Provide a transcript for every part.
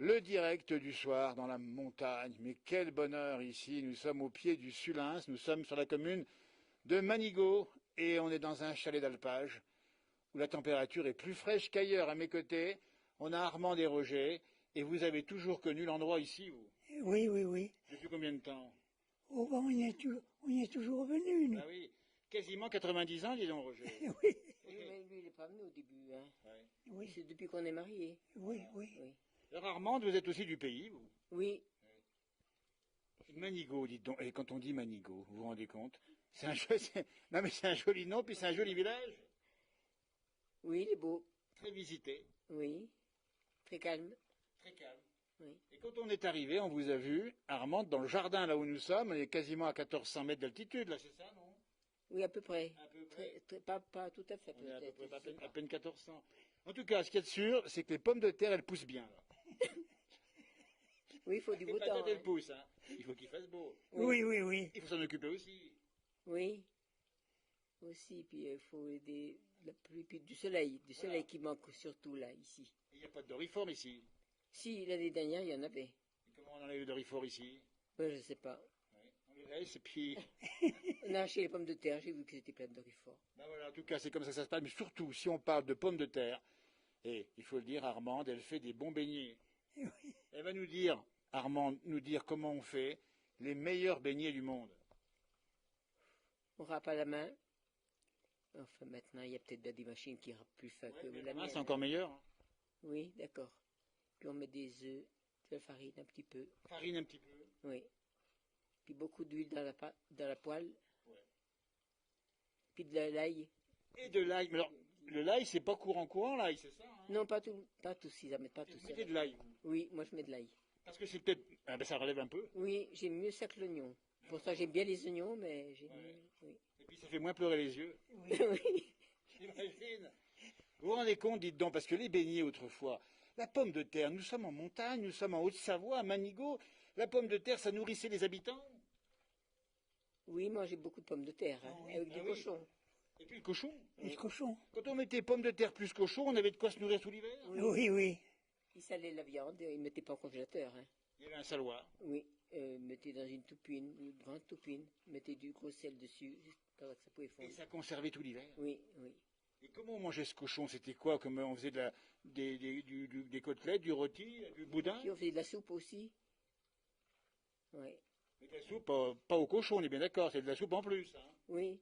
Le direct du soir dans la montagne. Mais quel bonheur ici. Nous sommes au pied du Sulins. Nous sommes sur la commune de Manigot. Et on est dans un chalet d'alpage où la température est plus fraîche qu'ailleurs. À mes côtés, on a Armand Desrogers. Et vous avez toujours connu l'endroit ici, vous? Oui, oui, oui. Depuis combien de temps? Oh, ben, on y est toujours venu, nous. Ah oui, quasiment 90 ans, dis donc, Roger. Oui, Oui, mais lui, il n'est pas venu au début. Hein. Ouais. oui, C'est depuis qu'on est mariés. oui, oui. Oui. Alors Armand, vous êtes aussi du pays, vous? Oui. Manigot, dites donc. Et quand on dit Manigot, vous vous rendez compte? C'est un non mais c'est un joli nom, puis c'est un joli village. Oui, il est beau. Très visité, Oui. Très calme. très calme. Oui. Et quand on est arrivé, on vous a vu, Armand, dans le jardin là où nous sommes, on est quasiment à 1400 mètres d'altitude, là, c'est ça, non? Oui, à peu près. À peu près. Pas tout à fait, On est à peu peut-être. près je sais à pas. peine 1400. En tout cas, ce qu'il y a de sûr, c'est que les pommes de terre, elles poussent bien, là. Oui, il faut du Les beau temps. patates, elles Hein. poussent, hein. Il faut qu'il fasse beau. Oui, oui, oui. Il faut s'en occuper aussi. Oui. Aussi, puis il faut la pluie, puis du soleil. Du soleil qui manque surtout là, ici. Il n'y a pas de dorifort ici. Si, l'année dernière, il y en avait. Et comment on enlève le dorifort ici? Ben, je sais pas. Ouais. On les laisse et puis... On a acheté les pommes de terre, j'ai vu que c'était plein de dorifort. Ben voilà, en tout cas, c'est comme ça que ça se passe. Mais surtout, si on parle de pommes de terre, et il faut le dire, Armande, elle fait des bons beignets. Oui. Elle va nous dire, Armande, nous dire comment on fait les meilleurs beignets du monde. On râpe à la main. Enfin, maintenant, il y a peut-être des machines qui râpent plus fin que Mais la mienne. c'est encore meilleur. Hein. Oui, d'accord. Puis on met des œufs, de la farine un petit peu. Farine un petit peu. Oui. Puis beaucoup d'huile dans la poêle. Ouais. Puis de l'ail. Et de l'ail. Mais alors, le l'ail, c'est pas courant, l'ail, c'est ça, hein? Non, pas tous, ils en mettent pas tous. Vous mettez de l'ail, vous. Oui, moi je mets de l'ail. Parce que c'est peut-être... Ah ben ça relève un peu. Oui, j'aime mieux ça que l'oignon. Pour ça, j'aime bien les oignons, mais j'aime Ouais. mieux. Oui. Et puis ça fait moins pleurer les yeux. Oui. J'imagine. Vous vous rendez compte, dites donc, parce que les beignets autrefois, la pomme de terre, nous sommes en montagne, nous sommes en Haute-Savoie, à Manigot, la pomme de terre, ça nourrissait les habitants. Oui, moi j'ai beaucoup de pommes de terre, hein, avec Ah du oui. cochon. Et puis le cochon. Les cochons. Quand on mettait pommes de terre plus cochon, on avait de quoi se nourrir tout l'hiver. Oui, oui. Ils salaient la viande, ils ne mettaient pas au congélateur. Hein. Il y avait un saloir. Oui, mettez dans une toupine, une grande toupine, mettez du gros sel dessus, pour que ça pouvait Et fondre. ça conservait tout l'hiver. Oui, oui. Et comment on mangeait ce cochon? C'était quoi? Comme on faisait des côtelettes, du rôti, du boudin? Puis on faisait de la soupe aussi. Oui, Mais de la soupe, pas au cochon, on est bien d'accord, c'est de la soupe en plus. Hein. oui,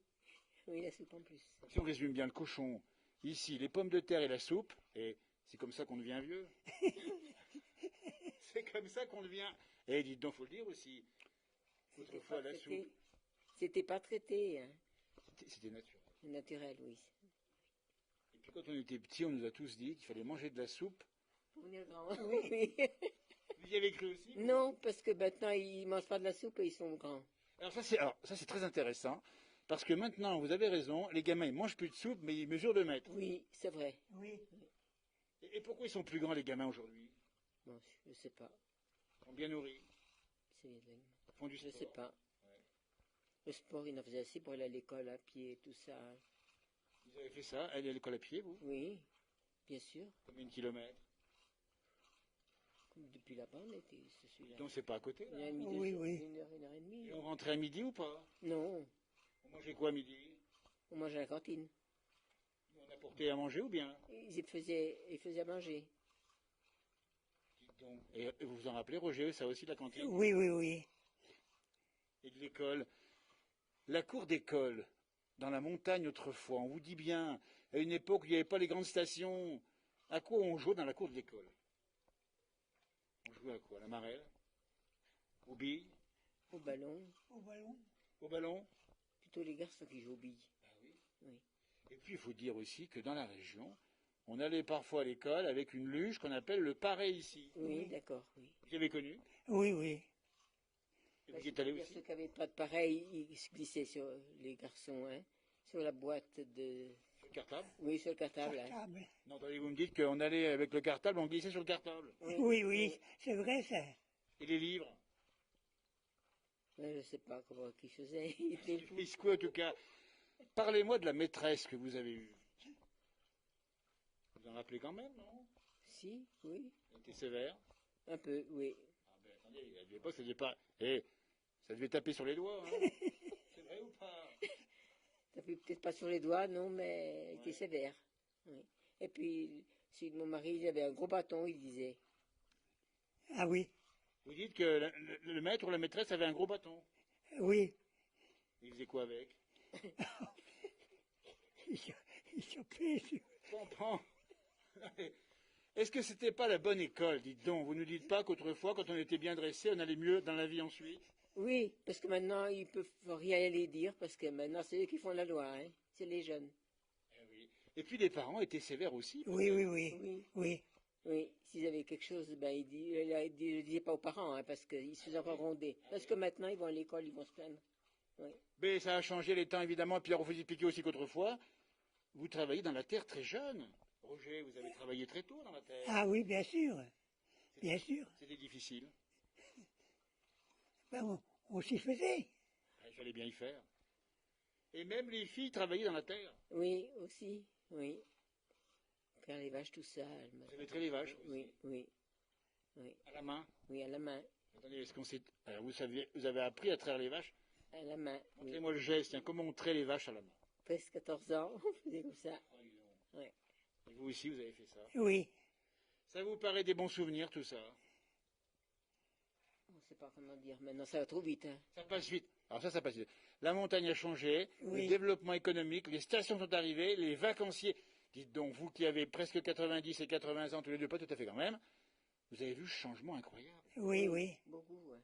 oui, la soupe en plus. Si on résume bien le cochon, ici, les pommes de terre et la soupe, et c'est comme ça qu'on devient vieux. C'est comme ça qu'on devient. Et dites donc, faut le dire aussi. Autrefois, la soupe, C'était pas traité, hein. c'était naturel. Naturel, oui. Et puis quand on était petit, on nous a tous dit qu'il fallait manger de la soupe. On est grand. Oui. Vous y avez cru aussi? Non, parce que maintenant ils mangent pas de la soupe et ils sont grands. Alors ça c'est très intéressant, parce que maintenant, vous avez raison, les gamins ils mangent plus de soupe, mais ils mesurent 2 mètres. Oui, c'est vrai. Oui. Et pourquoi ils sont plus grands les gamins aujourd'hui? Bon, je sais pas. Ils sont bien nourris, C'est ils font du Je sport. sais pas. Ouais. Le sport, il en faisait assez pour aller à l'école à pied, tout ça. Vous avez fait ça, aller à l'école à pied, vous? Oui, bien sûr. Combien de kilomètres? Comme depuis là-bas, on était, c'est celui-là. Donc c'est pas à côté, Une heure là. et demie, Oui, 2 heures, oui. une heure et demie. Et on rentrait à midi ou pas? Non, On mangeait quoi à midi? on mangeait à la cantine. On apportait à manger ou bien? Ils faisaient à manger. Dites donc. Et vous vous en rappelez, Roger, ça aussi, la cantine? Oui, oui, oui. Et de l'école. La cour d'école, dans la montagne autrefois, on vous dit bien, à une époque où il n'y avait pas les grandes stations, à quoi on jouait dans la cour de l'école? On jouait à quoi? À la marelle? Aux billes? Au ballon, Au ballon. Au ballon? plutôt les garçons qui jouent aux billes. Ah oui. Oui. Et puis il faut dire aussi que dans la région, on allait parfois à l'école avec une luge qu'on appelle le pareil ici. Oui, d'accord, oui. Vous avez connu? Oui, oui. Et vous y êtes allé Ceux aussi? qui n'avaient pas de pareil, ils se glissaient sur les garçons, hein, sur la boîte de... Sur le cartable? Oui, sur le cartable. Hein. Cartable. Non, attendez, vous me dites qu'on allait avec le cartable, on glissait sur le cartable. Oui, oui. C'est vrai, ça. Et les livres? Ouais, je sais pas comment qu'ils faisaient. Ils étaient fous. Est-ce que, en tout cas, parlez-moi de la maîtresse que vous avez eue. Vous en rappelez quand même, non? Si, oui. Elle était sévère. Un peu, oui. Ah ben, attendez, à l'époque, ça devait pas. Eh, ça devait taper sur les doigts, hein. C'est vrai ou pas? Ça fait peut-être pas sur les doigts, non, mais il était Ouais. sévère. Oui. Et puis, si mon mari, il avait un gros bâton, il disait. Ah oui, Vous dites que le maître ou la maîtresse avait un gros bâton. oui. Il faisait quoi avec? Il chopait sur- Je comprends. Est-ce que c'était pas la bonne école, dites donc? Vous ne nous dites pas qu'autrefois, quand on était bien dressé, on allait mieux dans la vie ensuite? Oui, parce que maintenant, ils peuvent rien les dire, parce que maintenant, c'est eux qui font la loi, hein. C'est les jeunes. Eh oui. Et puis les parents étaient sévères aussi. Oui, oui, oui, Oui, oui. oui. S'ils avaient quelque chose, ben, ils ne disaient pas aux parents, hein, parce qu'ils se faisaient pas gronder. Parce que maintenant, ils vont à l'école, ils vont se plaindre. Oui. Mais ça a changé les temps, évidemment. Puis alors, vous expliquez aussi qu'autrefois, vous travaillez dans la terre très jeune. Roger, vous avez travaillé très tôt dans la terre. Ah oui, bien sûr, bien sûr. C'était difficile. Ben, on s'y faisait. Il fallait bien y faire. Et même les filles travaillaient dans la terre. Oui, aussi, oui. Faire les vaches tout seul. Vous avez traité les vaches aussi, Oui, oui, oui, à la main. oui, à la main, Attendez, est-ce qu'on sait... Alors, vous avez appris à traire les vaches? à la main. Oui. Montrez-moi le geste. Tiens, comment on traite les vaches à la main? Presque 14 ans, on faisait comme ça. Ouais. Et vous aussi, vous avez fait ça. Oui, Ça vous paraît des bons souvenirs, tout ça? On ne sait pas comment dire. Maintenant, ça va trop vite. Hein. Ça passe vite. Alors ça passe vite. La montagne a changé, Oui. le développement économique, les stations sont arrivées, les vacanciers. Dites donc, vous qui avez presque 90 et 80 ans, tous les deux, pas tout à fait quand même, vous avez vu ce changement incroyable. oui, oui. Beaucoup, ouais.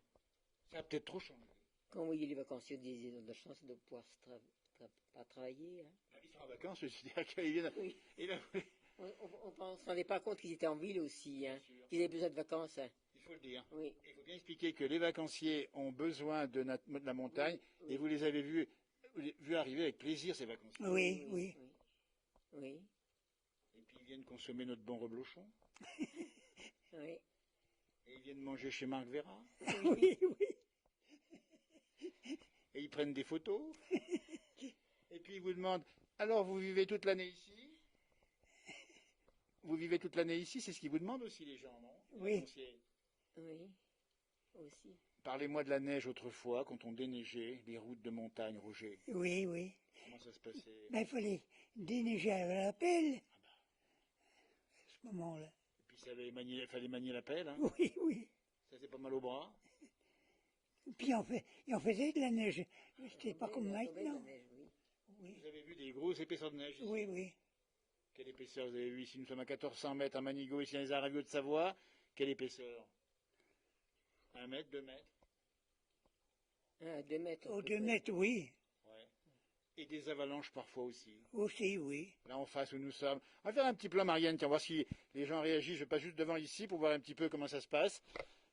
Ça a peut-être trop changé. Quand vous voyez les vacanciers, ils ont de la chance de pouvoir pas travailler. Hein. Ils sont en vacances, c'est-à-dire qu'ils viennent. Oui. Et là, On ne se rendait pas compte qu'ils étaient en ville aussi, hein, sûr. qu'ils avaient besoin de vacances. Hein. il faut le dire. Oui, Il faut bien expliquer que les vacanciers ont besoin de la montagne Oui, oui. et vous les avez vus arriver avec plaisir, ces vacanciers. Oui, oui. Oui, Et puis ils viennent consommer notre bon reblochon. oui. Et ils viennent manger chez Marc Vera. Oui, oui. Et ils prennent des photos. Et puis ils vous demandent, alors vous vivez toute l'année ici? Vous vivez toute l'année ici? C'est ce qu'ils vous demandent aussi les gens, non? Oui. Les vacanciers. Oui, aussi. Parlez-moi de la neige autrefois, quand on déneigeait les routes de montagne, Roger. Oui, oui. Comment ça se passait? Ben, il fallait déneiger à la pelle. À ce moment-là. Et puis il fallait manier la pelle, hein? Oui, oui. Ça c'est pas mal au bras. Puis on faisait de la neige. C'était pas comme Il y a tombé de la maintenant. neige, oui. Oui, Vous avez vu des grosses épaisseurs de neige ici? oui, oui. Quelle épaisseur vous avez vu ici? Nous sommes à 1400 mètres à Manigot, ici dans les Aravis de Savoie. Quelle épaisseur? 1 mètre, 2 mètres? Ah, 2 mètres. Au à peu 2 près. mètres, oui. Ouais. Et des avalanches parfois aussi. Aussi, oui. Là en face où nous sommes. On va faire un petit plan, Marianne, tiens, on va voir si les gens réagissent. Je passe juste devant ici pour voir un petit peu comment ça se passe.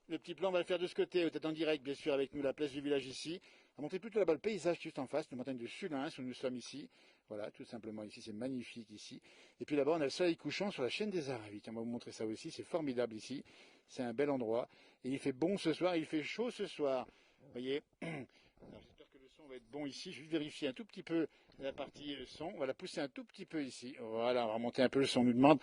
Le petit plan, on va le faire de ce côté, peut-être en direct, bien sûr, avec nous, la place du village ici. On va montrer plutôt là-bas le paysage juste en face, la montagne de Sulins, où nous sommes ici. Voilà, tout simplement ici, c'est magnifique ici. Et puis là-bas, on a le soleil couchant sur la chaîne des Aravis. Tiens, on va vous montrer ça aussi, c'est formidable ici. C'est un bel endroit. Et il fait bon ce soir, il fait chaud ce soir. Vous voyez? Alors, j'espère que le son va être bon ici. Je vais juste vérifier un tout petit peu la partie son. On va la pousser un tout petit peu ici. Voilà, on va remonter un peu le son, on nous demande.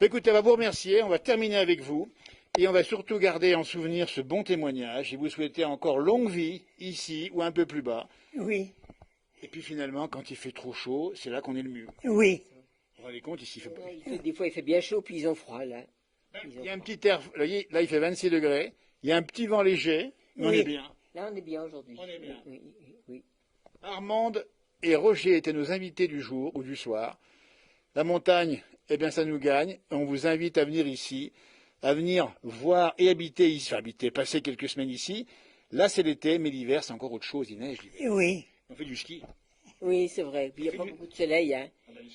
Écoutez, on va vous remercier, on va terminer avec vous. Et on va surtout garder en souvenir ce bon témoignage et vous souhaiter encore longue vie ici ou un peu plus bas. Oui, Et puis finalement, quand il fait trop chaud, c'est là qu'on est le mieux. oui. Vous vous rendez compte, ici, il fait... Des fois, il fait bien chaud, puis ils ont froid, là. Il y a un petit air, là, il fait 26 degrés, il y a un petit vent léger, mais on Oui. est bien. Là, on est bien aujourd'hui. On est bien. Oui, oui. Armande et Roger étaient nos invités du jour ou du soir. La montagne, eh bien, ça nous gagne. On vous invite à venir ici, à venir voir et habiter ici, enfin, habiter, passer quelques semaines ici. Là, c'est l'été, mais l'hiver, c'est encore autre chose. Il neige l'hiver. Oui, On fait du ski. Oui, c'est vrai. Puis il n'y a pas beaucoup de soleil. Hein.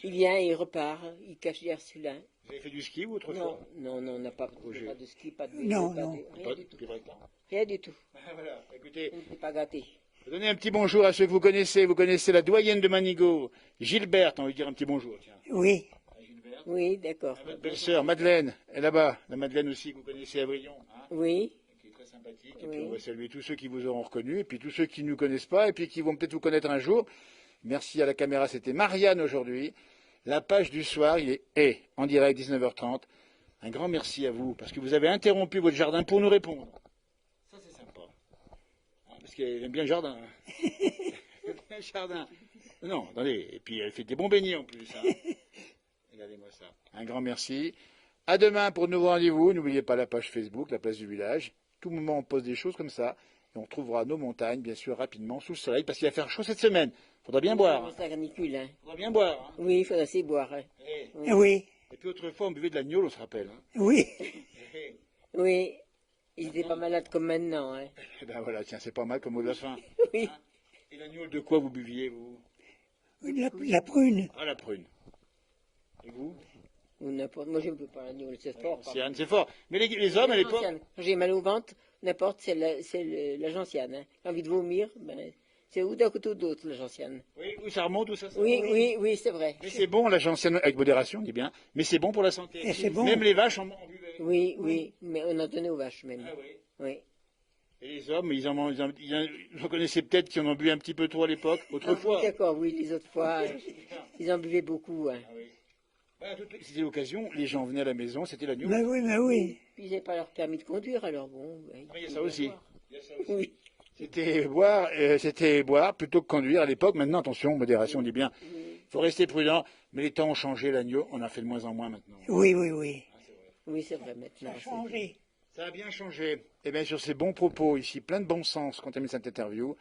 Il vient et il repart. Il cache derrière celui-là. Vous avez fait du ski ou Non, autrefois? non, non, on n'a pas, Roger. pas de ski, pas de Non, pas non. de, rien du tout. Depuis longtemps. Rien du tout. Voilà, écoutez, On n'était pas gâtés. donnez un petit bonjour à ceux que vous connaissez. Vous connaissez la doyenne de Manigot, Gilberte, on va lui dire un petit bonjour. Tiens. oui, À Gilberte. Oui, d'accord. À votre belle-sœur, Madeleine, est là-bas. La Madeleine aussi que vous connaissez à Vrillon, hein, Oui, qui est très sympathique. Et Oui. puis on va saluer tous ceux qui vous auront reconnu, et puis tous ceux qui ne nous connaissent pas, et puis qui vont peut-être vous connaître un jour. Merci à la caméra, c'était Marianne aujourd'hui. La page du soir, il est en direct, 19h30. Un grand merci à vous, parce que vous avez interrompu votre jardin pour nous répondre. Ça, c'est sympa. Parce qu'elle aime bien le jardin. Elle aime bien le jardin. Non, attendez, et puis elle fait des bons beignets en plus. Regardez-moi ça. Un grand merci. À demain pour de nouveaux rendez-vous. N'oubliez pas la page Facebook, la place du village. Tout moment, on pose des choses comme ça. Et on trouvera nos montagnes, bien sûr, rapidement, sous le soleil, parce qu'il va faire chaud cette semaine. Faudra bien boire. C'est la canicule, hein. Faudra bien boire. Hein. Oui, il faudra assez boire. Hein. Oui, Et puis autrefois, on buvait de l'agneau, on se rappelle. Hein. oui. Oui, ils étaient pas malades comme maintenant. Hein. Et ben voilà, tiens, c'est pas mal comme mot de la fin. Oui. Et l'agneau, de quoi vous buviez, vous? La prune. Ah, la prune. Et vous? Ou n'importe. Moi, je ne peux pas l'agneau, c'est fort. C'est fort. Mais les hommes, à l'époque... Gentiane. Quand j'ai mal au ventre, n'importe, c'est la gentiane. Hein. J'ai envie de vomir, ben, c'est ou d'un côté ou de l'autre, la gentiane. Oui, ça remonte ou ça Oui, oui, oui, c'est vrai. Mais c'est bon, la gentiane, avec modération, on dit bien, mais c'est bon pour la santé. Et c'est bon. Même les vaches en buvaient. Oui, oui, mais on en donnait aux vaches même. Ah oui. Oui. Et les hommes, vous connaissez peut-être qui en ont bu un petit peu trop à l'époque, autrefois. Ah, d'accord, oui, les autres fois, ils en buvaient beaucoup. Hein. Ah oui. C'était l'occasion, les gens venaient à la maison, c'était l'agneau. Mais oui, mais oui. Puis ils n'avaient pas leur permis de conduire, alors bon. Ben, Il y a ça aussi. Oui. C'était boire plutôt que conduire à l'époque. Maintenant, attention, modération, on dit bien. Il faut rester prudent. Mais les temps ont changé, l'agneau, on en fait de moins en moins maintenant. Oui, oui, oui. Oui, c'est vrai Ça maintenant. a changé. Ça a bien changé. Et bien sur ces bons propos ici, plein de bon sens qu'on termine cette interview.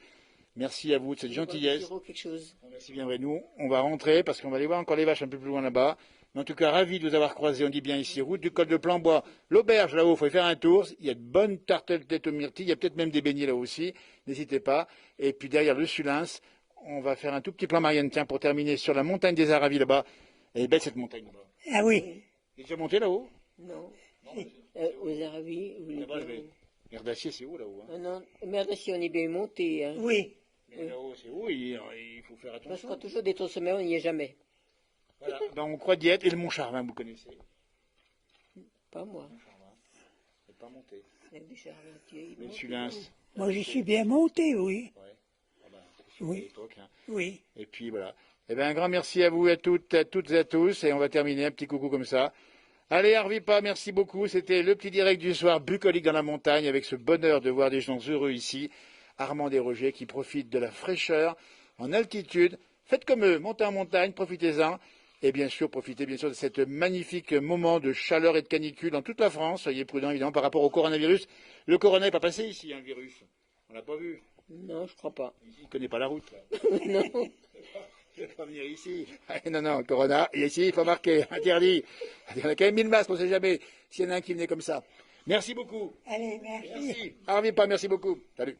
Merci à vous de cette gentillesse. Quelque chose. Merci bien, vrai. Nous, on va rentrer parce qu'on va aller voir encore les vaches un peu plus loin là-bas. Mais en tout cas, ravi de vous avoir croisés. On dit bien ici, route du col de Planbois, l'auberge là-haut, il faut y faire un tour. Il y a de bonnes tartelettes aux myrtilles. Il y a peut-être même des beignets là aussi. N'hésitez pas. Et puis derrière le Sulins, on va faire un tout petit plan Marianne, tiens, pour terminer sur la montagne des Aravis là-bas. Elle est belle cette montagne là-bas. Ah oui. Tu es déjà monté là-haut? Non. Aux Aravis, vous Là-bas, Mer d'Acier, c'est où là-haut? Hein? non, merde, si on est bien monté. Hein. Oui. Mais là-haut, c'est où? Il faut faire Parce attention. qu'on a toujours des taux sommet, on n'y est jamais. Voilà. Ben, on croit d'y être. Et le Mont Charvin, vous connaissez? Pas moi. C'est pas monté. Il y a des charretiers, Mais le Sulins. Moi, j'y suis bien monté, oui. Ouais. Ah ben, Oui. à l'époque, hein. Oui. Et puis voilà. Eh bien, un grand merci à vous, à toutes et à tous. Et on va terminer un petit coucou comme ça. Allez, Arvipa, merci beaucoup. C'était le petit direct du soir, bucolique dans la montagne, avec ce bonheur de voir des gens heureux ici. Armand Desrogers qui profitent de la fraîcheur en altitude. Faites comme eux, montez en montagne, profitez-en. Et bien sûr, profitez bien sûr de cet magnifique moment de chaleur et de canicule dans toute la France. Soyez prudents, évidemment, par rapport au coronavirus. Le corona n'est pas passé ici, hein, le virus. On l'a pas vu. Non, je crois pas. Il ne connaît pas la route. Là. Non. Il ne faut pas venir ici. Non, non, corona, et ici, il faut marquer, interdit. Il y en a quand même 1000 masques, on ne sait jamais s'il y en a un qui venait comme ça. Merci beaucoup. Allez, merci. Merci. Arvipa, merci beaucoup. Salut.